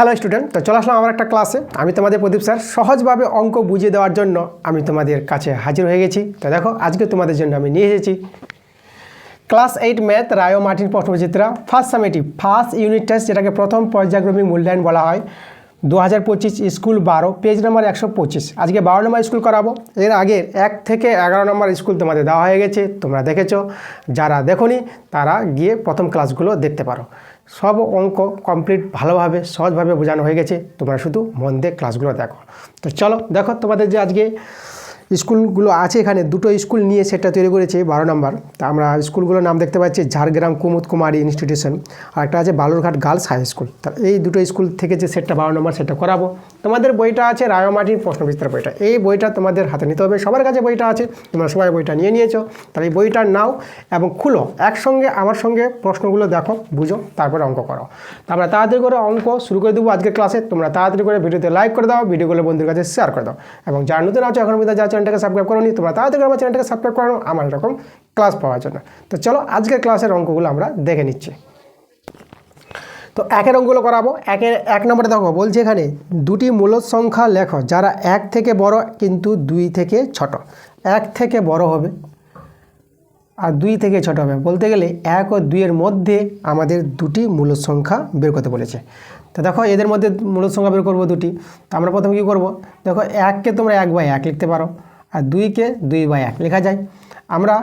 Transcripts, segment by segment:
Hello student, তো চলে আসলাম আমার একটা ক্লাসে। আমি তোমাদের প্রদীপ স্যার সহজভাবে অঙ্ক বুঝিয়ে দেওয়ার জন্য আমি তোমাদের কাছে হাজির হয়ে গেছি। তো দেখো আজকে তোমাদের জন্য আমি নিয়ে এসেছি ক্লাস 8 ম্যাথ রায় ও মার্টিন প্রশ্নবিচিত্রা first summative first unit test, যেটাকে প্রথম পর্যায়ক্রমিক মূল্যায়ন বলা হয়। 2025 স্কুল 12 পেজ নাম্বার 125। আজকে 12 নম্বর স্কুল করাবো। এর আগে 1 থেকে 11 নম্বর স্কুল তোমাদের দেওয়া হয়ে গেছে, তোমরা দেখেছো। যারা দেখোনি তারা গিয়ে প্রথম ক্লাসগুলো দেখতে পারো। সব অঙ্ক কমপ্লিট ভালোভাবে সহজভাবে বোঝানো হয়ে গেছে, তোমরা শুধু মন দিয়ে ক্লাসগুলো দেখো। তো চলো দেখো তোমাদের যে আজকে স্কুলগুলো আছে, এখানে দুটো স্কুল নিয়ে সেটটা তৈরি করেছে 12 নম্বর। তা আমরা স্কুলগুলোর নাম দেখতে পাচ্ছি ঝাড়গ্রাম কুমুদ কুমারী ইনস্টিটিউশন, আর একটা আছে বালুরঘাট গার্লস হাই স্কুল। তা এই দুটো স্কুল থেকে যে সেটটা 12 নম্বর সেটটা করাবো। তোমাদের বইটা আছে রায় ও মার্টিন প্রশ্নবিচিত্রা বইটা, এই বইটা তোমাদের হাতে নিতে হবে। সবার কাছে বইটা আছে, তোমরা সবাই বইটা নিয়ে নিয়েছো। তাহলে এই বইটা নাও এবং খুলো, একসঙ্গে আমার সঙ্গে প্রশ্নগুলো দেখো, বুঝো, তারপরে অঙ্ক করো। তো আমরা তাড়াতাড়ি করে অঙ্ক শুরু করে দেবো আজকের ক্লাসে। তোমরা তাড়াতাড়ি করে ভিডিওতে লাইক করে দাও, ভিডিওগুলো বন্ধুদের কাছে শেয়ার করে দাও, এবং যারা নতুন আছো এখন পর্যন্ত যারা চ্যানেলটাকে সাবস্ক্রাইব করো নি, তোমরা তাড়াতাড়ি আমার চ্যানেলটাকে সাবস্ক্রাইব করো আমার এরকম ক্লাস পাওয়ার জন্য। তো চলো আজকের ক্লাসের অঙ্কগুলো আমরা দেখে নিচ্ছি। তো একের অঙ্কগুলো করাবো। এক নম্বরে দেখো বলছে এখানে দুটি মূলদ সংখ্যা লেখো যারা 1 থেকে বড় কিন্তু 2 থেকে ছোট। 1 থেকে বড় হবে আর 2 থেকে ছোট হবে, বলতে গেলে 1 ও 2 এর মধ্যে আমাদের দুটি মূলদ সংখ্যা বের করতে বলেছে। তো দেখো এদের মধ্যে মূলদ সংখ্যা বের করবো দুটি। তো আমরা প্রথমে কী করবো, দেখো 1কে তোমরা 1/1 লিখতে পারো, আর 2কে 2/1 লেখা যায়। আমরা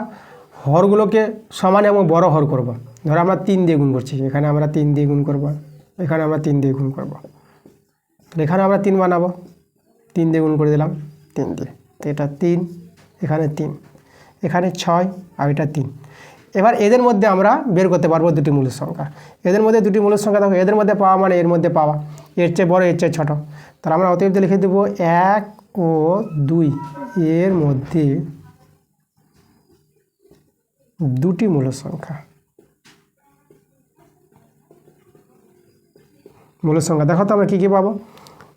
হরগুলোকে সমান এবং বড় হর করব। ধরো আমরা 3 দিয়ে গুণ করছি, এখানে আমরা 3 দিয়ে গুণ করব, এখানে আমরা 3 দিয়ে গুণ করব। এখানে আমরা 3 বানাবো, 3 দিয়ে গুণ করে দিলাম 3 দিয়ে। তো এটা 3, এখানে 3, এখানে 6 আর এটা 3। এবার এদের মধ্যে আমরা বের করতে পারবো দুটি মূলদ সংখ্যা। এদের মধ্যে দুটি মূলদ সংখ্যা দেখো, এদের মধ্যে পাওয়া মানে এর মধ্যে পাওয়া, এর চেয়ে বড় এর চেয়ে ছোট। তাহলে আমরা অতএব লিখে দেবো 1 ও 2 এর মধ্যে দুটি মূলদ সংখ্যা। মূলদ সংখ্যা দেখো তো আমরা কী কী পাবো।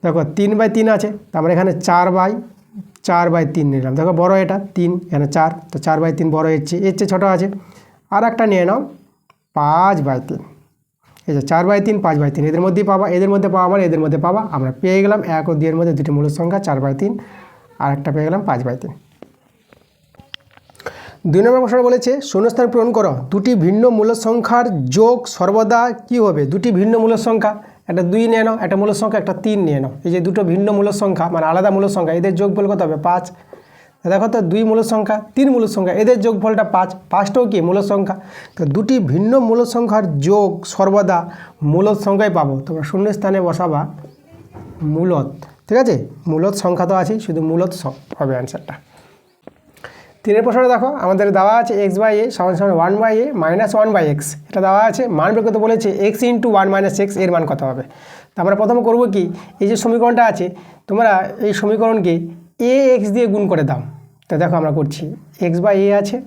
দেখো 3/3 আছে, তো আমরা এখানে 4/3 নিলাম। দেখো বড় এটা 3, এখানে 4, তো 4/3 বড় এর চেয়ে ছোটো আছে। আর একটা নিয়ে নাও 5/3, এই যে 4/3 5/3 এদের মধ্যেই পাবা, এদের মধ্যে পাওয়া মানে এদের মধ্যে পাবা। আমরা পেয়ে গেলাম 1 ও 2 এর মধ্যে দুটি মূলদ সংখ্যা 4/3, আর একটা পেয়ে গেলাম 5/3। 2 নম্বর প্রশ্ন বলেছে শূন্যস্থান পূরণ করো, দুটি ভিন্ন মূলদ সংখ্যার যোগ সর্বদা কী হবে। দুটি ভিন্ন মূলদ সংখ্যা, একটা 2 নিয়ে নাও, একটা মূলদ সংখ্যা একটা 3 নিয়ে নাও। এই যে দুটো ভিন্ন মূলদ সংখ্যা মানে আলাদা মূলদ সংখ্যা, এদের যোগফল কত হবে 5। দেখো তো 2 মূলদ সংখ্যা 3 মূলদ সংখ্যা, এদের যোগফলটা 5, 5টাও কি মূলদ সংখ্যা। তো দুটি ভিন্ন মূলদ সংখ্যার যোগ সর্বদা মূলদ সংখ্যায় পাবো। তোমরা শূন্যস্থানে বসাবা মূলদ, ঠিক আছে। মূলদ সংখ্যা তো আছে, শুধু মূলদ হবে অ্যান্সারটা। 3 প্রশ্নটা দেখো আমাদের দেওয়া আছে x/a = 1/a - 1/x। এটা দেওয়া আছে, মান বের করতে বলেছে x × 1 - x এর মান কত হবে। তো আমরা প্রথমে করবো কি, এই যে সমীকরণটা আছে তোমরা এই সমীকরণকে ax দিয়ে গুণ করে দাও। তো দেখো আমরা করছি x/a আছে,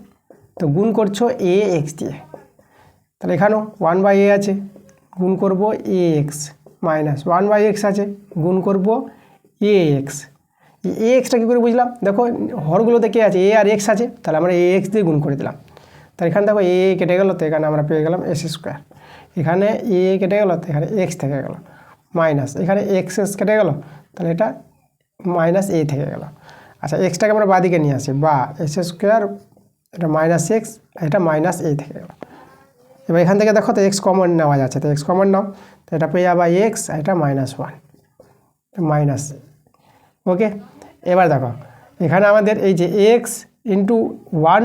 তো গুণ করছো ax দিয়ে। তাহলে এখানেও 1/a আছে, গুণ করব ax মাইনাস 1/x আছে, গুণ করব ax। এই এক্সটা কী করে বুঝলাম, দেখো হরগুলোতে কে আছে, এ আর এক্স আছে, তাহলে আমরা ax দিয়ে গুণ করে দিলাম। তাহলে এখানে দেখো এ কেটে গেল, তো এখানে আমরা পেয়ে গেলাম s²। এখানে এ কেটে গেল, তো এখানে এক্স থেকে গেল, মাইনাস এখানে এক্স কেটে গেল, তাহলে এটা মাইনাস এ থেকে গেল। আচ্ছা এক্সটাকে আমরা বাদিকে নিয়ে আসি, বা s², এটা -x, এটা মাইনাস এ থেকে গেল। এবার এখান থেকে দেখো তো এক্স কমন নেওয়া যাচ্ছে, তো এক্স কমন নাও, তো এটা পেয়ে যাবা এক্স, এটা -1 মাইনাস। ওকে, এবার দেখো এখানে আমাদের এই যে x × 1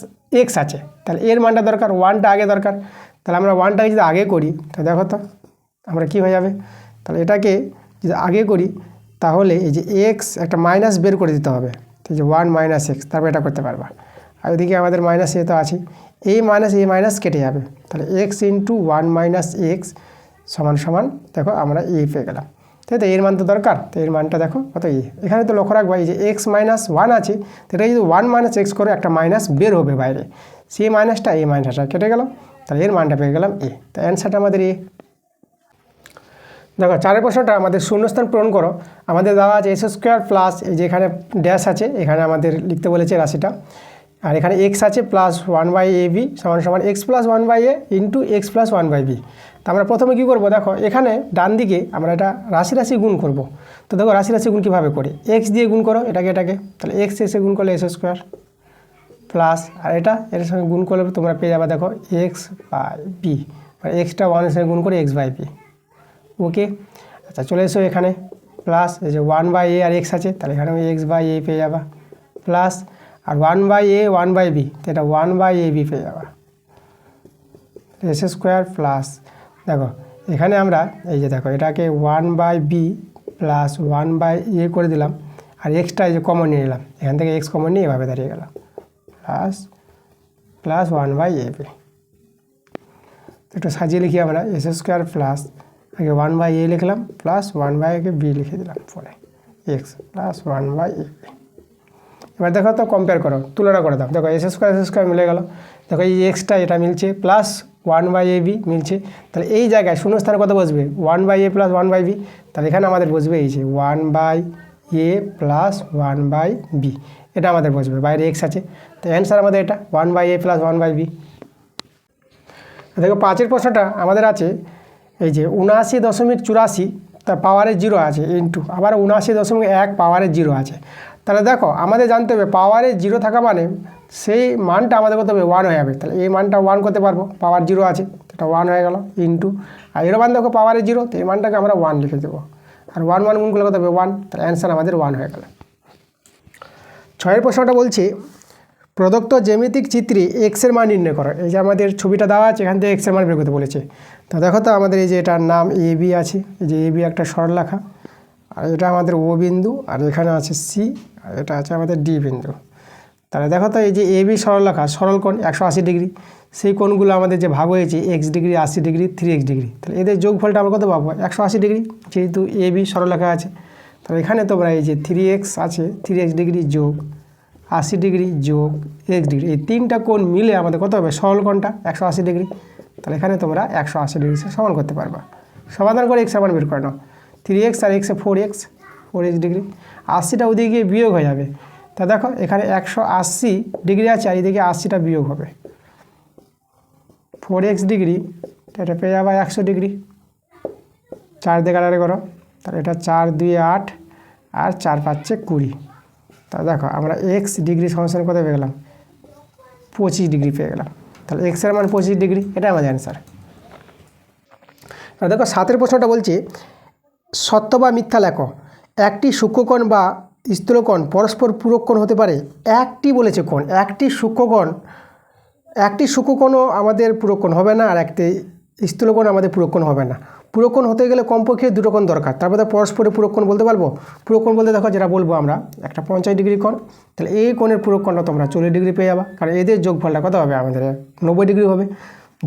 - x আছে, তাহলে এর মানটা দরকার, 1টা আগে দরকার। তাহলে আমরা 1টাকে যদি আগে করি, তো দেখো তো আমরা কী হয়ে যাবে, তাহলে এটাকে যদি আগে করি তাহলে এই যে x একটা মাইনাস বের করে দিতে হবে, তো যে 1 - x, তারপর এটা করতে পারবা। আর ওইদিকে আমাদের মাইনাস এ তো আছে, এই মাইনাস কেটে যাবে, তাহলে x × 1 - x = দেখো আমরা এ পেয়ে গেলাম। তাই তো এর মান তো দরকার, তো এর মানটা দেখো কত এ। এখানে তো লক্ষ্য রাখবা এই যে x - 1 আছে, তো এটা যদি 1 - x করে একটা মাইনাস বের হবে বাইরে, সেই মাইনাসটা এই মাইনাসটা কেটে গেল, তাহলে এর মানটা পেয়ে গেলাম এ। তো অ্যান্সারটা আমাদের এ। দেখো 4 প্রশ্নটা আমাদের শূন্যস্থান পূরণ করো। আমাদের দেওয়া আছে s² প্লাস এই যে এখানে ড্যাশ আছে, এখানে আমাদের লিখতে বলেছে রাশিটা আর এখানে এক্স আছে প্লাস 1/ab সমান সমান x plus 1/a into x plus 1/b। তো আমরা প্রথমে কী করবো, দেখো এখানে ডান দিকে আমরা এটা রাশি রাশি গুণ করব। তো দেখো রাশি রাশি গুণ কীভাবে করি, এক্স দিয়ে গুণ করো এটাকে, তাহলে এক্স এসে গুণ করলে এস স্কোয়ার প্লাস আর এটা এর সঙ্গে গুণ করলে তোমরা পেয়ে যাবে দেখো এক্স বাই বি, মানে এক্সটা 1-এর সঙ্গে গুণ করে এক্স বাই বি। ওকে, আচ্ছা চলে এসো এখানে প্লাস এই যে 1/a আর এক্স আছে, তাহলে এখানে এক্স বাই এ পেয়ে যাবা প্লাস আর 1/a 1/b, তো এটা 1/ab পেয়ে যাবা এস স্কোয়ার প্লাস দেখো এখানে আমরা এই যে দেখো এটাকে 1/b প্লাস 1/a করে দিলাম আর এক্সটা এই যে কমন নিয়ে নিলাম, এখান থেকে এক্স কমন নিয়ে এভাবে দাঁড়িয়ে গেল প্লাস 1/ab। একটু সাজিয়ে লিখি আমরা এস স্কোয়ার প্লাস আগে 1/a লিখলাম প্লাস 1/b লিখে দিলাম পরে এক্স প্লাস 1/ab। এবার দেখো তো কম্পেয়ার করো, তুলনা করে দাও, দেখো এস স্কোয়ার মিলে গেল, দেখো এই এক্সটা এটা মিলছে প্লাস 1/ab মিলছে, তাহলে এই জায়গায় শূন্যস্থানে কত বসবে 1/a প্লাস 1/b, তাহলে এখানে আমাদের বসবে এই যে 1/a প্লাস 1/b, এটা আমাদের বসবে, বাইরে এক্স আছে, তো অ্যান্সার আমাদের এটা 1/a প্লাস 1/b। দেখো 5-এর প্রশ্নটা আমাদের আছে এই যে 79.84 তার পাওয়ারের 0 আছে ইন্টু আবার 79.1 পাওয়ারের 0 আছে। তাহলে দেখো আমাদের জানতে হবে পাওয়ারের 0 থাকা মানে সেই মানটা আমাদের করতে হবে 1 হয়ে যাবে, তাহলে এই মানটা 1 করতে পারবো, পাওয়ার 0 আছে এটা 1 হয়ে গেল ইন্টু আর এর মান দেখো পাওয়ারের 0, তো এই মানটাকে আমরা 1 লিখে দেবো আর 1 গুণ করলে কত হবে 1, তাহলে অ্যান্সার আমাদের 1 হয়ে গেল। 6-এর প্রশ্নটা বলছে প্রদত্ত জ্যামিতিক চিত্রে এক্সের মান নির্ণয় করো। এই যে আমাদের ছবিটা দেওয়া আছে, এখান থেকে এক্সের মান বের করতে বলেছে। তো দেখো তো আমাদের এই যে এটার নাম এ বি আছে, এই যে এ বি একটা সরলরেখা আর এটা আমাদের ও বিন্দু আর এখানে আছে সি আর এটা আছে আমাদের ডি বিন্দু। তাহলে দেখো তো এই যে এ বি সরলরেখা সরল কোণ 180 ডিগ্রি, সেই কোণগুলো আমাদের যে ভাগ হয়েছে x degree 80 degree 3x degree, তাহলে এদের যোগফলটা আমরা কত পাবো 180 ডিগ্রি, যেহেতু এ বি সরলরেখা আছে। তাহলে এখানে তোমরা এই যে 3x আছে 3x ডিগ্রি যোগ 80 ডিগ্রি যোগ এক্স ডিগ্রি, এই তিনটা কোণ মিলে আমাদের কত হবে সরল কোণটা 180 ডিগ্রি, তাহলে এখানে তোমরা 180 ডিগ্রি সমান করতে পারবা। সমাধান করে এক্স মান বের করে নাও, 3x আর এক্সে 4x ডিগ্রি, 80টা ওদিকে গিয়ে বিয়োগ হয়ে যাবে, তা দেখো এখানে 180 ডিগ্রি আছে আর এদিকে 80টা বিয়োগ হবে 4x ডিগ্রি, এটা পেয়ে যাবে 100 ডিগ্রি, 4 দিয়ে কাটারে করো, তাহলে এটা 4 2 8 আর 4 5 20, তা দেখো আমরা এক্স ডিগ্রি সমান কত পেয়ে গেলাম 25 ডিগ্রি পেয়ে গেলাম, তাহলে এক্সের মান 25 ডিগ্রি, এটা আমাদের অ্যান্সার। আর দেখো 7-এর প্রশ্নটা বলছে সত্য বা মিথ্যা লেখো, একটি সূক্ষ্মকোণ বা স্থূলকোণ পরস্পর পূরক কোণ হতে পারে। একটি বলেছে কোণ, একটি সূক্ষ্মকোণও আমাদের পূরক কোণ হবে না আর একটি স্থূলকোণ আমাদের পূরক কোণ হবে না। পূরক কোণ হতে গেলে কমপক্ষে দুটো কোণ দরকার, তারপরে পরস্পরে পূরক কোণ বলতে পারবো। পূরক কোণ বলতে দেখো যেটা বলবো আমরা একটা 50 ডিগ্রি কোণ, তাহলে এই কোণের পূরক কোণটা তোমরা 40 ডিগ্রি পেয়ে যাবা, কারণ এদের যোগফলটা কত হবে আমাদের 90 ডিগ্রি হবে।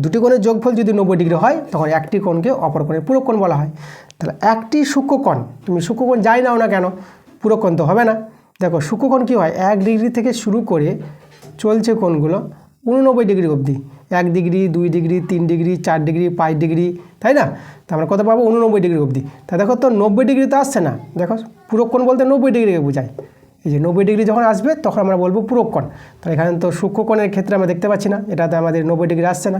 দুটি কোণের যোগফল যদি 90 ডিগ্রি হয় তখন একটি কোণকে অপর কোণের পূরক কোণ বলা হয়। তাহলে একটি সূক্ষ্মকোণ, তুমি সূক্ষ্মকোণ যাই নাও না কেন পূরক কোণ তো হবে না। দেখো সূক্ষ্মকোণ কী হয় 1 ডিগ্রি থেকে শুরু করে চলছে কোণগুলো 89 ডিগ্রি অবধি, 1 degree 2 degree 3 degree 4 degree 5 degree, তাই না? তো আমরা কত পাবো 89 ডিগ্রি অবধি। তা দেখো তো 90 ডিগ্রি তো আসছে না, দেখো পূরক কোণ বলতে 90 ডিগ্রিকে বোঝায়, এই যে 90 ডিগ্রি যখন আসবে তখন আমরা বলবো পূরক কোণ। তাহলে এখানে তো সূক্ষ্মকোণের ক্ষেত্রে আমরা দেখতে পাচ্ছি না, এটাতে আমাদের 90 ডিগ্রি আসছে না।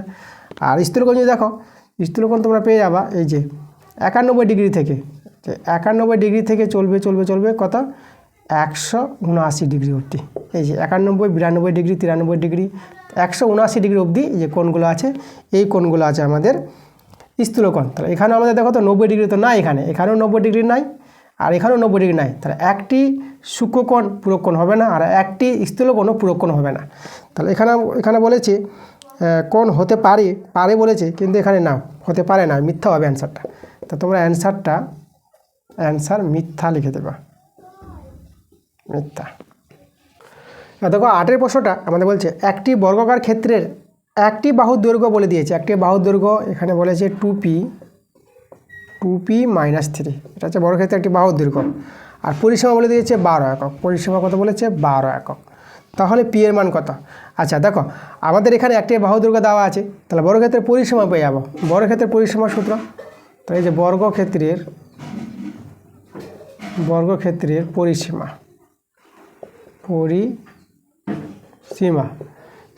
আর স্থূলকোণ যদি দেখো, স্থূলকোণ তোমরা পেয়ে যাবা এই যে 91 ডিগ্রি থেকে, 91 ডিগ্রি থেকে চলবে কত 179 ডিগ্রি অবধি, এই যে 91 92 ডিগ্রি 93 ডিগ্রি 179 ডিগ্রি অবধি যে কোণগুলো আছে এই কোণগুলো আছে আমাদের স্থূলকোণ। তাহলে এখানে আমাদের দেখো তো 90 ডিগ্রি তো নাই, এখানেও 90 ডিগ্রি নাই আর এখানেও 90 ডিগ্রি নাই, তাহলে একটি সূক্ষ্মকোণ পূরক কোণ হবে না আর একটি স্থূলকোণও পূরক কোণ হবে না। তাহলে এখানে বলেছে কোণ হতে পারে বলেছে, কিন্তু এখানে না হতে পারে না, মিথ্যা হবে অ্যান্সারটা। তো তোমরা অ্যান্সার মিথ্যা লিখে দেবা, মিথ্যা। দেখো 8-এর প্রশ্নটা আমাদের বলছে একটি বর্গাকার ক্ষেত্রের একটি বাহুর দৈর্ঘ্য বলে দিয়েছে, একটি বাহুর দৈর্ঘ্য এখানে বলেছে 2p -3, এটা হচ্ছে বর্গক্ষেত্রের একটি বাহুর দৈর্ঘ্য, আর পরিসীমা বলে দিয়েছে 12 একক, পরিসীমা কত বলেছে 12 একক। তাহলে পি এর মান কত? আচ্ছা দেখো আমাদের এখানে একটি বাহু দৈর্ঘ্য দেওয়া আছে, তাহলে বর্গক্ষেত্রের পরিসীমা পেয়ে যাবো, বর্গক্ষেত্রের পরিসীমা সূত্র, তো এই যে বর্গক্ষেত্রের পরিসীমা সীমা,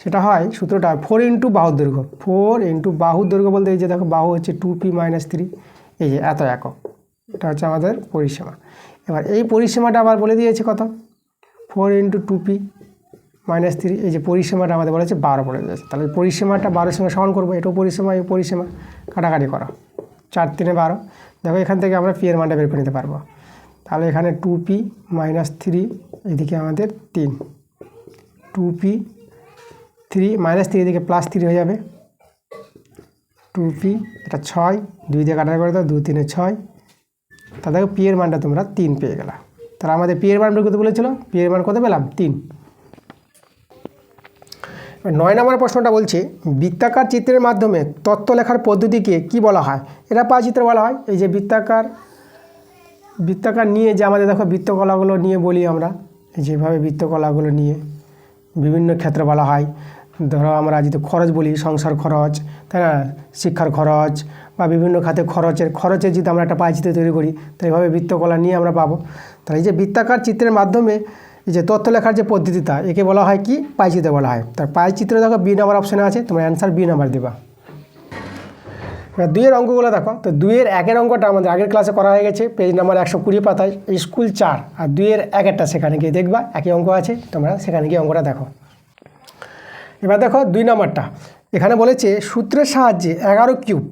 সেটা হয় সূত্রটা 4 ইন্টু বাহুর দৈর্ঘ্য। 4 ইন্টু বাহুর দৈর্ঘ্য বলতে এই যে দেখো বাহু হচ্ছে 2p - 3, এই যে এত একক, এটা হচ্ছে আমাদের পরিসীমা। এবার এই পরিসীমাটা আবার বলে দিয়েছে কত, 4 ইন্টু 2p - 3, এই যে পরিসীমাটা আমাদের বলেছে 12 বলে দিয়েছে। তাহলে পরিসীমাটা 12 সঙ্গে সমান করবো, এটাও পরিসীমা, এই পরিসীমা, কাটাকাটি করো, 4 3 12। দেখো এখান থেকে আমরা p এর মানটা বের করে নিতে পারবো। তাহলে এখানে 2p - 3, এদিকে আমাদের 3, 2p 3 - 3 এদিকে +3 হয়ে যাবে, 2p, এটা 6, 2 দিয়ে কাটাকাটি করে দাও, 2 3 6। তা দেখো p এর মানটা তোমরা 3 পেয়ে গেলা। তাহলে আমাদের p এর মান বের করতে বলেছিল, p এর মান কত পেলাম, 3। 9 নম্বর প্রশ্নটা বলছে বৃত্তাকার চিত্রের মাধ্যমে তত্ত্ব লেখার পদ্ধতিকে কি বলা হয়? এটা পায়চিত্র বলা হয়। এই যে বৃত্তাকার নিয়ে যে আমাদের দেখো বৃত্তকলাগুলো নিয়ে বলি আমরা, যেভাবে বৃত্তকলাগুলো নিয়ে বিভিন্ন ক্ষেত্রে বলা হয়। ধরো আমরা যদি খরচ বলি, সংসার খরচ, তাই না, শিক্ষার খরচ বা বিভিন্ন খাতে খরচের যদি আমরা একটা পায়চিত্র তৈরি করি, তো এইভাবে বৃত্তকলা নিয়ে আমরা পাবো। তাহলে এই যে বৃত্তাকার চিত্রের মাধ্যমে এই যে তথ্য লেখার যে পদ্ধতিটা, একে বলা হয় কি, পায়চিত্র বলা হয়। তার পায়চিত্র দেখো বি নাম্বার অপশানে আছে, তোমরা অ্যান্সার বি নাম্বার দেবা। এবার 2 এর অঙ্কগুলো দেখো, তো 2 এর 1 এর অঙ্কটা আমাদের আগের ক্লাসে করা হয়ে গেছে, পেজ নাম্বার 120 পাতায়, স্কুল 4, আর 2 এর 1 সেখানে গিয়ে দেখবা একই অঙ্ক আছে, তোমরা সেখানে গিয়ে অঙ্কটা দেখো। এবার দেখো 2 নাম্বারটা, এখানে বলেছে সূত্রের সাহায্যে 11 কিউব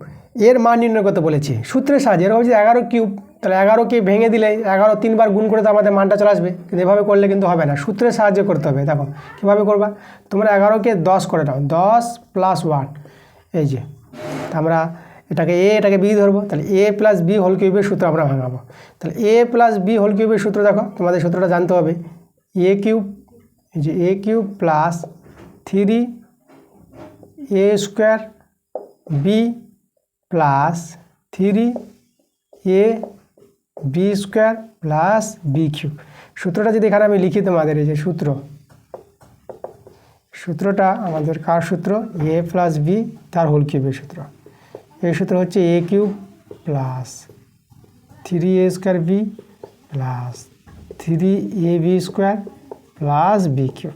এর মান নির্ণয় করতে বলেছে। সূত্রের সাহায্যে এরকম যে 11 কিউব, তাহলে 11কে ভেঙে দিলে 11 3বার গুণ করে তো আমাদের মানটা চলে আসবে, কিন্তু এভাবে করলে কিন্তু হবে না, সূত্রের সাহায্যে করতে হবে। দেখো কীভাবে করবা, তোমরা 11কে 10 করে দাও, 10 + 1, এই যে আমরা এটাকে বি ধরবো, তাহলে a + b হোল কিউবের সূত্র আমরা ভাঙাবো। তাহলে a + b হোল কিউবের সূত্র দেখো, তোমাদের সূত্রটা জানতে হবে, a কিউব, এই যে a cube plus 3a square b plus 3ab square plus b cube. সূত্রটা যদি এখানে আমি লিখি তোমাদের, এই যে সূত্রটা আমাদের কার সূত্র, a + b তার হোল কিউবের সূত্র। এই সূত্র হচ্ছে a cube plus 3a square b plus 3ab square plus b cube.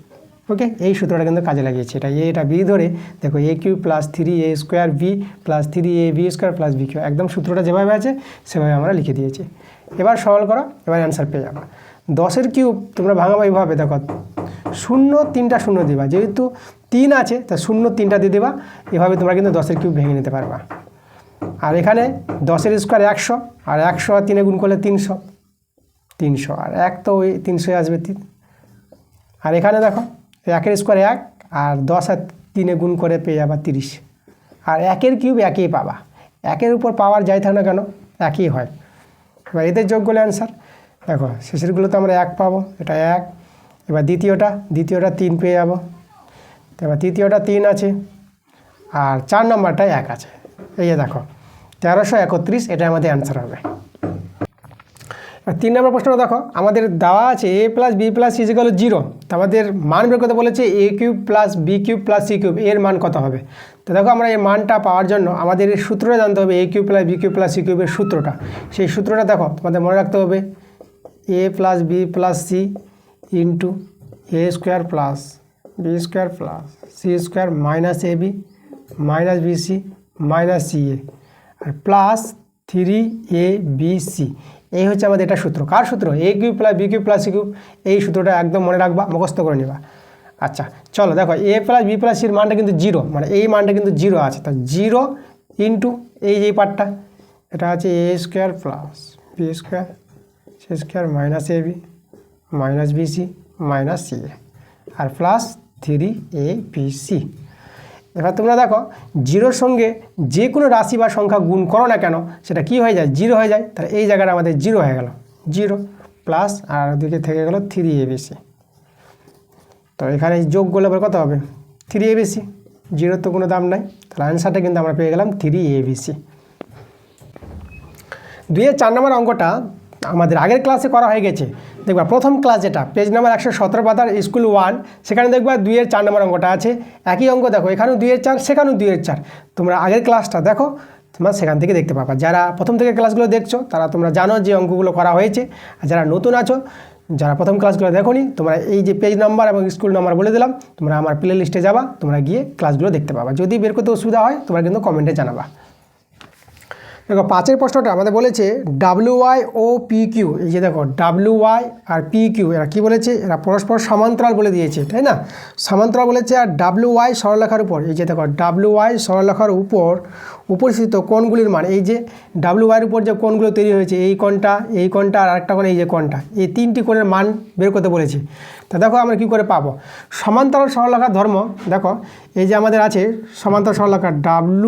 Okay, এই সূত্রটা কিন্তু কাজে লাগিয়েছে, এটা b ধরে দেখো a cube plus 3a square b plus 3ab square plus b cube, একদম সূত্রটা যেভাবে আছে সেভাবে আমরা লিখে দিয়েছি। এবার সরল করো, এবার অ্যান্সার পেয়ে যাবা। 10 কিউব তোমরা ভাঙাবো এইভাবে, দেখো 0 3টা 0 দিবা, যেহেতু 3 আছে তা 0 3টা দিয়ে দেবা, এভাবে তোমরা কিন্তু 10 কিউব ভেঙে নিতে পারবা। আর এখানে 10 স্কোয়ার 100, আর 100 আর 3 গুণ করলে 300, আর 1 তো ওই 300 আসবে 3। আর এখানে দেখো 1 স্কোয়ার 1, আর 10 আর 3 গুণ করে পেয়ে যাবা 30। আর 1 কিউব 1ই পাবা, 1 উপর পাওয়ার যাই থাক না কেন একই হয়। এবার এদের যোগ করলে অ্যান্সার, দেখো শেষেরগুলো তো আমরা 1 পাবো, এটা 1। এবার দ্বিতীয়টা 3 পেয়ে যাবো, এবার তৃতীয়টা 3 আছে, আর 4 নম্বরটায় 1 আছে। এই যে দেখো 1331, এটা আমাদের অ্যান্সার হবে। 3 নম্বর প্রশ্নটা দেখো, আমাদের দেওয়া আছে a + b + c = 0, তো আমাদের মান বের করতে বলেছে a cube plus b cube plus c cube, এর মান কত হবে? তো দেখো আমরা এই মানটা পাওয়ার জন্য আমাদের এই সূত্রটা জানতে হবে, a cube plus b cube plus c কিউবের সূত্রটা। সেই সূত্রটা দেখো তোমাদের মনে রাখতে হবে, a + b + c into a square plus b square plus c square minus ab minus bc minus ca, আর প্লাস 3abc। এই হচ্ছে আমাদের এটা সূত্র। কার সূত্র? a cube plus b cube plus c cube. এই সূত্রটা একদম মনে রাখবা, মুখস্থ করে নেবা। আচ্ছা চলো দেখো, a + b + c এর মানটা কিন্তু 0, মানে এই মানটা কিন্তু 0 আছে, তা 0 ইন্টু এই যে পার্টটা, এটা আছে a square plus b square c square minus ab minus bc minus ca, আর প্লাস 3abc। এবার তোমরা দেখো 0-র সঙ্গে যে কোনো রাশি বা সংখ্যা গুণ করো না কেন সেটা কি হয়ে যায়, 0 হয়ে যায়। তাহলে এই জায়গাটা আমাদের 0 হয়ে গেল, 0 প্লাস আর ওদিকে থেকে গেল 3abc। তো এখানে যোগ করলে আবার কত হবে, 3abc, 0 তো কোনো দাম নাই, তাহলে অ্যান্সারটা কিন্তু আমরা পেয়ে গেলাম 3abc। 2-এর 4 নম্বর অঙ্কটা আমাদের আগের ক্লাসে করা হয়ে গেছে, দেখবা প্রথম ক্লাস যেটা পেজ নাম্বার 117 পাতার স্কুল 1, সেখানে দেখবা 2-এর 4 নম্বর অঙ্কটা আছে। একই অঙ্ক দেখো, এখানেও 2-এর 4, সেখানেও 2-এর 4। তোমরা আগের ক্লাসটা দেখো, তোমরা সেখান থেকে দেখতে পাবা। যারা প্রথম থেকে ক্লাসগুলো দেখছো তারা তোমরা জানো যে অঙ্কগুলো করা হয়েছে, আর যারা নতুন আছো যারা প্রথম ক্লাসগুলো দেখোনি তোমরা এই যে পেজ নাম্বার এবং স্কুল নাম্বার বলে দিলাম, তোমরা আমার প্লে লিস্টে যাবা, তোমরা গিয়ে ক্লাসগুলো দেখতে পাবা। যদি বের করতে অসুবিধা হয় তোমরা কিন্তু কমেন্টে জানাবা। দেখো 5 প্রশ্নটা আমাদের বলেছে WY ও PQ। এই যে দেখো WY আর PQ এরা কী বলেছে, এরা পরস্পর সমান্তরাল বলে দিয়েছে, তাই না? সমান্তরাল বলেছে। আর WY সরলরেখার উপর, এই যে দেখো WY সরলরেখার উপর উপস্থিত কোণগুলির মান, এই যে WY এর উপর যে কোণগুলো তৈরি হয়েছে, এই কোণটা আর আরেকটা কোণ, এই যে কোণটা, এই 3টি কোণের মান বের করতে বলেছে। তা দেখো আমরা কী করে পাবো সমান্তরাল সরলরেখার ধর্ম। দেখো এই যে আমাদের আছে সমান্তরাল সরলরেখা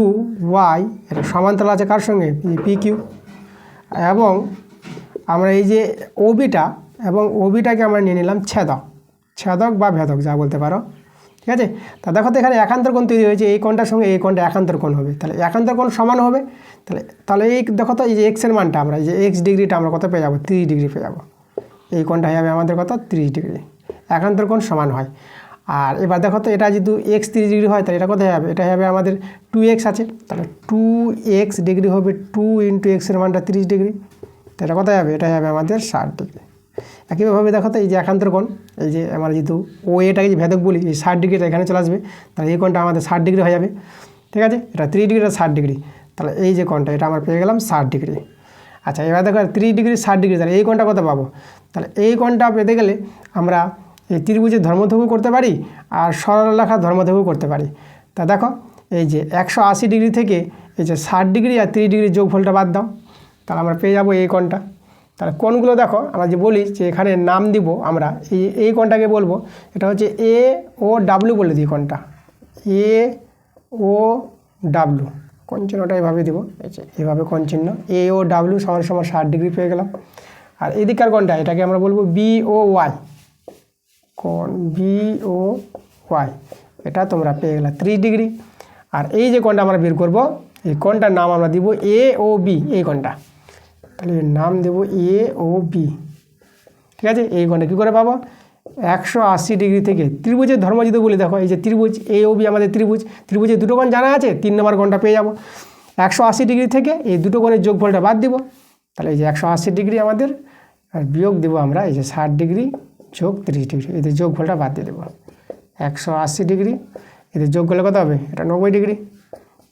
WY, এটা সমান্তরাল আছে কার সঙ্গে, PQ, এবং আমরা এই যে OBটাকে আমরা নিয়ে নিলাম ছেদক বা ভেদক যা বলতে পারো, ঠিক আছে? তা দেখো তো এখানে একান্তর কোণ তৈরি হয়েছে, এই কোণটার সঙ্গে এই কোণটা একান্তর কোণ হবে, তাহলে একান্তর কোণ সমান হবে। তাহলে এই দেখো তো এই যে এক্সের মানটা আমরা, এই যে X ডিগ্রিটা আমরা কত পেয়ে যাবো, 30 ডিগ্রি পেয়ে যাবো। এই কোণটা হবে আমাদের কত, 30 ডিগ্রি। একান্তর কোণ সমান হয়। আর এবার দেখো তো এটা যেহেতু X 30 ডিগ্রি হয়, তাহলে এটা কোথায় হবে, এটা হবে আমাদের 2X আছে, তাহলে 2X ডিগ্রি হবে, 2 × X এর মানটা 30 ডিগ্রি, তো এটা কোথায় হবে, এটা হবে আমাদের 60 ডিগ্রি। একইভাবে দেখো তো এই যে একান্তর কোণ, এই যে আমরা যেহেতু এটাকে যে ভেদক বলি, এই 60 ডিগ্রিটা এখানে চলে আসবে, তাহলে এই কোণটা আমাদের 60 ডিগ্রি হয়ে যাবে, ঠিক আছে? এটা 30 ডিগ্রি, এটা 60 ডিগ্রি, তাহলে এই যে কোণটা এটা আমরা পেয়ে গেলাম 60 ডিগ্রি। আচ্ছা এবার দেখো 30 ডিগ্রি 60 ডিগ্রি, তাহলে এই কোণটা কত পাবো? তাহলে এই কোণটা পেতে গেলে আমরা এই ত্রিভুজের ধর্মথ্বকও করতে পারি আর সরলরেখার ধর্মথ্বকও করতে পারি। তা দেখো এই যে 180 ডিগ্রি থেকে এই যে 60 ডিগ্রি আর 30 ডিগ্রি যোগফলটা বাদ দাও, তাহলে আমরা পেয়ে যাবো এই কোণটা। তাহলে কোণগুলো দেখো আমরা যে বলি যে এখানে নাম দিব আমরা, এই কোণটাকে বলবো, এটা হচ্ছে AOW বলে দিই কোণটা, AOW কোণ চিহ্নটা এভাবে দিব, এভাবে কোণ চিহ্ন AOW সমান 60 ডিগ্রি পেয়ে গেলাম। আর এদিকার কোণটা এটাকে আমরা বলবো BOY, কোণ BOY, এটা তোমরা পেয়ে গেলে 30 ডিগ্রি। আর এই যে কোণটা আমরা বের করব, এই কোণটার নাম আমরা দিব AOB, এই কোণটা, তাহলে এর নাম দেব AOB, ঠিক আছে? এই কোণটা কী করে পাবো, 180 ডিগ্রি থেকে ত্রিভুজের ধর্ম যদি বলি, দেখো এই যে ত্রিভুজ AOB আমাদের ত্রিভুজের দুটো কোণ জানা আছে, 3 নম্বর কোণটা পেয়ে যাবো। 180 ডিগ্রি থেকে এই দুটো কোণের যোগফলটা বাদ দিব, তাহলে এই যে 180 ডিগ্রি আমাদের, আর বিয়োগ দেবো আমরা এই যে 60 ডিগ্রি যোগ 30 ডিগ্রি, এদের যোগফলটা বাদ দিয়ে দেবো। 180 ডিগ্রি এদের যোগ করলে কত হবে, এটা 90 ডিগ্রি,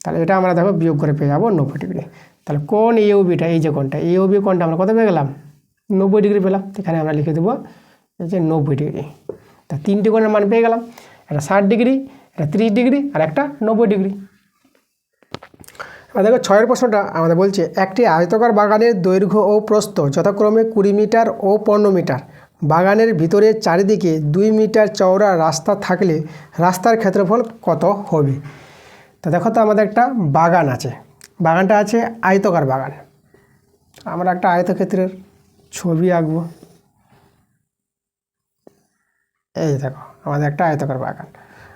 তাহলে এটা আমরা দেখো বিয়োগ করে পেয়ে যাবো 90 ডিগ্রি। তাহলে কোণ AOBটা, এই যে কোণটা AOB কোণটা আমরা কত পেয়ে গেলাম, 90 ডিগ্রি পেলাম। এখানে আমরা লিখে দেবো এই যে 90 ডিগ্রি। তা 3টি কোণের মান পেয়ে গেলাম, এটা 60 ডিগ্রি, এটা 30 ডিগ্রি আর একটা 90 ডিগ্রি। দেখো 6 প্রশ্নটা আমাদের বলছে একটি আয়তাকার বাগানের দৈর্ঘ্য ও প্রস্থ যথাক্রমে 20 মিটার ও 15 মিটার। বাগানের ভিতরে চারিদিকে 2 মিটার চওড়া রাস্তা থাকলে রাস্তার ক্ষেত্রফল কত হবে? তা দেখো তো আমাদের একটা বাগান আছে, বাগানটা আছে আয়তাকার বাগান। আমরা একটা আয়তক্ষেত্রের ছবি আঁকবো। এই দেখো আমাদের একটা আয়তাকার বাগান।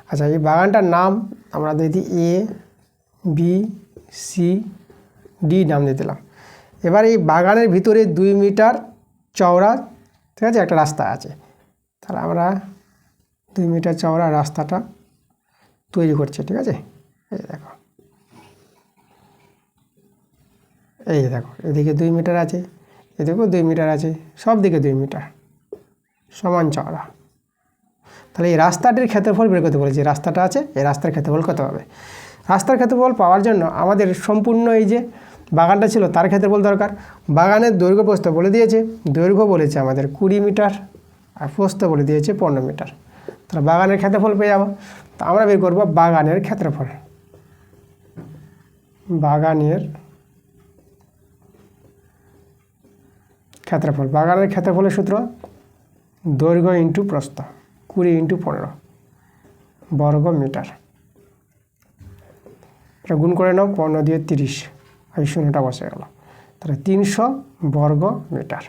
আচ্ছা এই বাগানটার নাম আমরা দিয়ে দিই ABCD নাম দিয়ে দিলাম। এবার এই বাগানের ভিতরে 2 মিটার চওড়া, ঠিক আছে, একটা রাস্তা আছে, তাহলে আমরা 2 মিটার চওড়া রাস্তাটা তৈরি করছি, ঠিক আছে? এই দেখো এদিকে 2 মিটার আছে, এদিকেও 2 মিটার আছে, সব দিকে 2 মিটার সমান চওড়া। তাহলে এই রাস্তাটির ক্ষেত্রফল বের করতে বলেছি, রাস্তাটা আছে, এই রাস্তার ক্ষেত্রফল কত হবে? রাস্তার ক্ষেত্রফল পাওয়ার জন্য আমাদের সম্পূর্ণ এই যে বাগানটা ছিল তার ক্ষেত্রফল দরকার। বাগানের দৈর্ঘ্য প্রস্থ বলে দিয়েছে, দৈর্ঘ্য বলেছে আমাদের 20 মিটার আর প্রস্থ বলে দিয়েছে 15 মিটার। তাহলে বাগানের ক্ষেত্রফল পেয়ে যাবো। তো আমরা বের করবো বাগানের ক্ষেত্রফল। বাগানের ক্ষেত্রফলের সূত্র দৈর্ঘ্য ইন্টু প্রস্থ, 20 × 15 বর্গ মিটার। এটা গুণ করে নাও, 15 দিয়ে 30, এই শূন্যটা বসে গেল, তাহলে 300 বর্গ মিটার।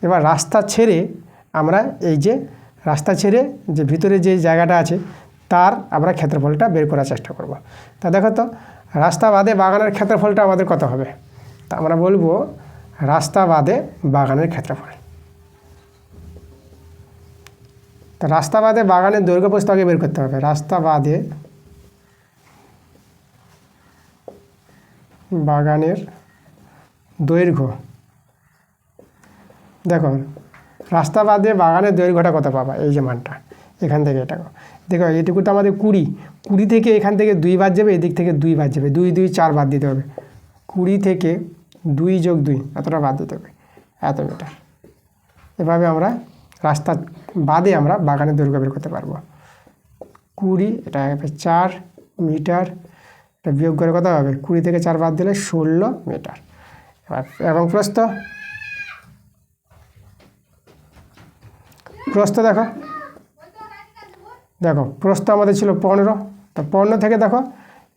এবার রাস্তা ছেড়ে আমরা এই যে রাস্তা ছেড়ে যে ভিতরে যে জায়গাটা আছে তার আমরা ক্ষেত্রফলটা বের করার চেষ্টা করব। তা দেখো তো রাস্তা বাদে বাগানের ক্ষেত্রফলটা আমাদের কত হবে? তা আমরা বলবো রাস্তা বাদে বাগানের ক্ষেত্রফল। তা রাস্তা বাদে বাগানের দৈর্ঘ্য প্রস্থ আগে বের করতে হবে। রাস্তা বাদে বাগানের দৈর্ঘ্য দেখো রাস্তা বাদে বাগানের দৈর্ঘ্যটা কত পাবা, এই যে মানটা এখান থেকে এটা দেখো, এইটুকু তো আমাদের 20 থেকে এখান থেকে 2 বাদ যাবে, এদিক থেকে 2 বাদ যাবে, 2 2 4 বাদ দিতে হবে, 20 থেকে 2 যোগ 2 এতটা বাদ দিতে হবে, এত মিটার। এভাবে আমরা রাস্তা বাদে আমরা বাগানের দৈর্ঘ্য বের করতে পারবো। 20 এটা 4 মিটার, এটা বিয়োগ করে কত হবে, 20 থেকে 4 বাদ দিলে 16 মিটার। এবং প্রস্থ দেখো প্রস্থ আমাদের ছিল 15, তো 15 থেকে দেখো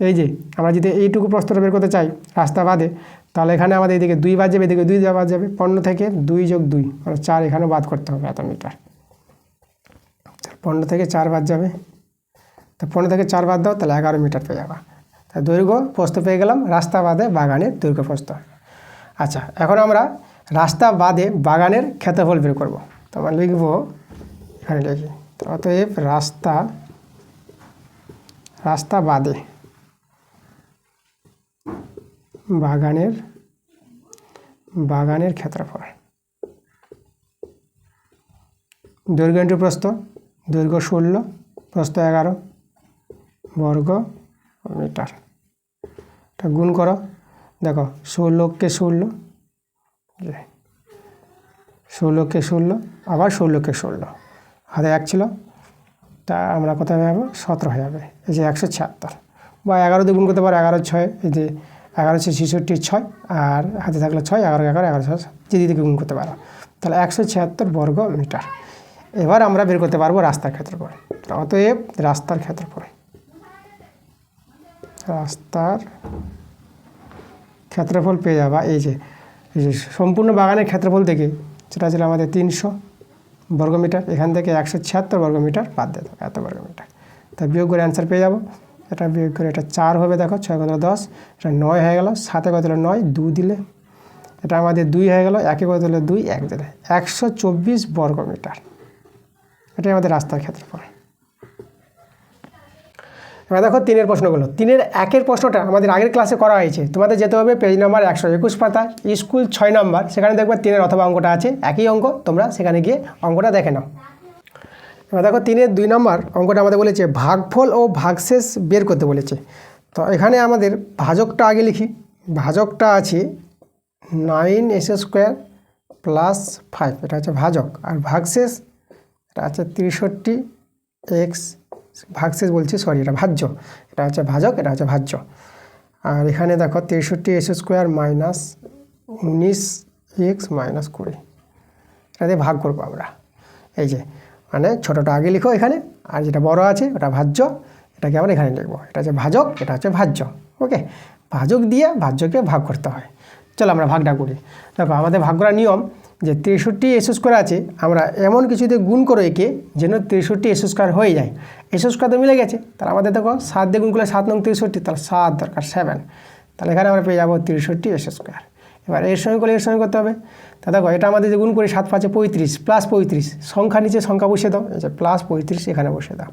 এই যে আমরা যদি এইটুকু প্রস্থটা বের করতে চাই রাস্তা বাদে, তাহলে এখানে আমাদের এদিকে 2 বাদ যাবে, এদিকে 2 বাদ যাবে, 15 থেকে 2 যোগ 2 মানে 4 এখানে বাদ করতে হবে, এত মিটার। 15 থেকে 4 বাদ যাবে, তো 15 থেকে 4 বাদ দাও, তাহলে 11 মিটার পেয়ে যাবা। তাই দৈর্ঘ্য প্রস্থ পেয়ে গেলাম, রাস্তা বাদে বাগানের দৈর্ঘ্য প্রস্থ। আচ্ছা, এখন আমরা রাস্তা বাদে বাগানের ক্ষেত্রফল বের করব। তো আমরা লিখব, এখানে লিখি, অতএব রাস্তা বাদে বাগানের ক্ষেত্রফল, দৈর্ঘ্য ইন্টু প্রস্থ, দৈর্ঘ্য 16, প্রস্থ 11 বর্গ মিটার। এটা গুণ করো, দেখো 16 কে 16 আবার 16 কে 16, হাতে 1 ছিল, তা আমরা কোথায় হয়ে যাবো, 17 হয়ে যাবে। এই যে 176, বা 11 দিয়ে গুণ করতে পারো, 11 6, এই যে 11 66 6, আর হাতে থাকলে 6, 11 11 11 6 যদি দিকে গুণ করতে পারো, তাহলে 176 বর্গ মিটার। এবার আমরা বের করতে পারবো রাস্তার ক্ষেত্রফল। অতএব রাস্তার ক্ষেত্রফল পেয়ে যাবা, এই যে সম্পূর্ণ বাগানের ক্ষেত্রফল থেকে সেটা ছিল আমাদের 300 বর্গমিটার, এখান থেকে 176 বর্গমিটার বাদ দিতে হবে, এত বর্গমিটার। তাই বিয়োগ করে অ্যান্সার পেয়ে যাবো। এটা বিয়োগ করে এটা 4 হবে, দেখো 6 × 10, এটা 9 হয়ে গেল, 7 কত হলো 9, 2 দিলে এটা আমাদের 2 হয়ে গেল, 1 কত হলো 2, 1 দিলে 124 বর্গমিটার। এটাই আমাদের রাস্তার ক্ষেত্রফল। এবার দেখো 3-এর প্রশ্নগুলো। 3-এর 1-এর প্রশ্নটা আমাদের আগের ক্লাসে করা হয়েছে, তোমাদের যেতে হবে পেজ নাম্বার 121 পাতা, স্কুল 6 নম্বর, সেখানে দেখবে 3-এর অথবা অঙ্কটা আছে, একই অঙ্ক, তোমরা সেখানে গিয়ে অঙ্কটা দেখে নাও। এবার দেখো 3-এর 2 নম্বর অঙ্কটা আমাদের বলেছে ভাগফল ও ভাগশেষ বের করতে বলেছে। তো এখানে আমাদের ভাজকটা আগে লিখি, ভাজকটা আছে 9s² + 5, এটা হচ্ছে ভাজক, আর ভাগশেষ এটা আছে 63x, ভাগশেষ বলছি সরি, এটা ভাজ্য, এটা হচ্ছে ভাজক, এটা হচ্ছে ভাজ্য। আর এখানে দেখো 63s² - 19x - 20, এটা দিয়ে ভাগ করবো আমরা। এই যে মানে ছোটোটা আগে লিখো এখানে, আর যেটা বড় আছে ওটা ভাজ্য, এটাকে আমরা এখানে লিখবো, এটা হচ্ছে ভাজক, এটা হচ্ছে ভাজ্য। ওকে, ভাজক দিয়ে ভাজ্যকে ভাগ করতে হয়। চলো আমরা ভাগটা করি। দেখো আমাদের ভাগ করার নিয়ম যে 63s² আছে, আমরা এমন কিছু দিয়ে গুণ করো একে যেন 63s² হয়ে যায়। s² তো মিলে গেছে, তাহলে আমাদের দেখো 7 দিয়ে গুণ করলে 7 নং 63, তাহলে 7 দরকার 7, তাহলে এখানে আমরা পেয়ে যাবো 63s²। এবার এর সঙ্গে করলে এর সঙ্গে করতে হবে, তা দেখো এটা আমাদের যে গুণ করি 7 5 35, +35, সংখ্যা নিচে সংখ্যা বসিয়ে দাও, এই যে +35 এখানে বসিয়ে দাও।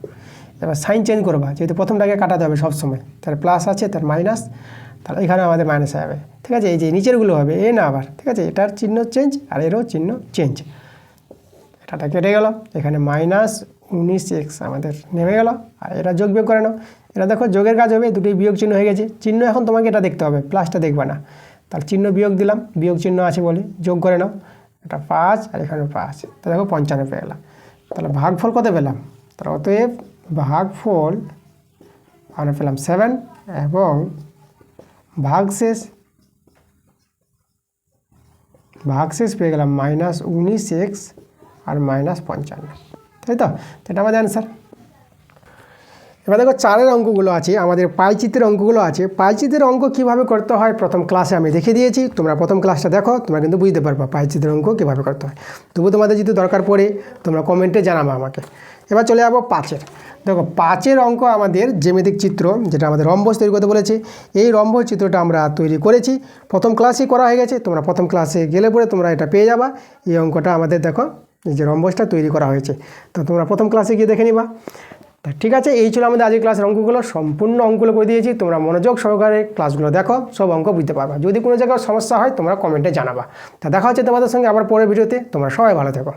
এবার সাইন চেঞ্জ করবা, যেহেতু প্রথমটাকে কাটাতে হবে সবসময়, তার প্লাস আছে তার মাইনাস, তাহলে এখানে আমাদের মাইনাস হবে, ঠিক আছে। এই যে নিচেরগুলো হবে এ না আবার, ঠিক আছে, এটার চিহ্ন চেঞ্জ আর এরও চিহ্ন চেঞ্জ, এটাটা কেটে গেল, এখানে -19x আমাদের নেমে গেল, আর এটা যোগ বিয়োগ করে নাও, এটা দেখো যোগের কাজ হবে, দুটোই বিয়োগ চিহ্ন হয়ে গেছে, চিহ্ন এখন তোমাকে এটা দেখতে হবে, প্লাসটা দেখবা না, তাহলে চিহ্ন বিয়োগ দিলাম, বিয়োগ চিহ্ন আছে বলে যোগ করে নাও, এটা 5 আর এখানে 5, তো দেখো 95 পেয়ে গেলাম। তাহলে ভাগফল কত পেলাম, তাহলে অতএব ভাগফল আমরা পেলাম 7 এবং ভাগশেষ পেয়ে গেলাম -19x আর -55, তাই তো, এটা আমাদের অ্যান্সার। এবার দেখো 4-এর অঙ্কগুলো আছে, আমাদের পাইচিত্রের অঙ্কগুলো আছে। পাইচিত্রের অঙ্ক কীভাবে করতে হয় প্রথম ক্লাসে আমি দেখিয়ে দিয়েছি, তোমরা প্রথম ক্লাসটা দেখো, তোমরা কিন্তু বুঝতে পারবা পাইচিত্রের অঙ্ক কীভাবে করতে হয়। তবু তোমাদের যদি দরকার পড়ে তোমরা কমেন্টে জানাবা আমাকে। এবার চলে যাবো 5-এর। দেখো 5-এর অঙ্ক আমাদের জ্যামিতিক চিত্র, যেটা আমাদের রম্বস তৈরি করতে বলেছে, এই রম্বস চিত্রটা আমরা তৈরি করেছি, প্রথম ক্লাসেই করা হয়ে গেছে, তোমরা প্রথম ক্লাসে গেলে পরে তোমরা এটা পেয়ে যাবা। এই অঙ্কটা আমাদের দেখো এই যে রম্বসটা তৈরি করা হয়েছে, তো তোমরা প্রথম ক্লাসে গিয়ে দেখে নিবা। তা ঠিক আছে, এই ছিল আমাদের আজকের ক্লাসের অঙ্কগুলো। সম্পূর্ণ অঙ্কগুলো করে দিয়েছি, তোমরা মনোযোগ সহকারে ক্লাসগুলো দেখো, সব অঙ্ক বুঝতে পারবা। যদি কোনো জায়গায় সমস্যা হয় তোমরা কমেন্টে জানাবা। তা দেখা হচ্ছে তোমাদের সঙ্গে আবার পরের ভিডিওতে। তোমরা সবাই ভালো থেকো।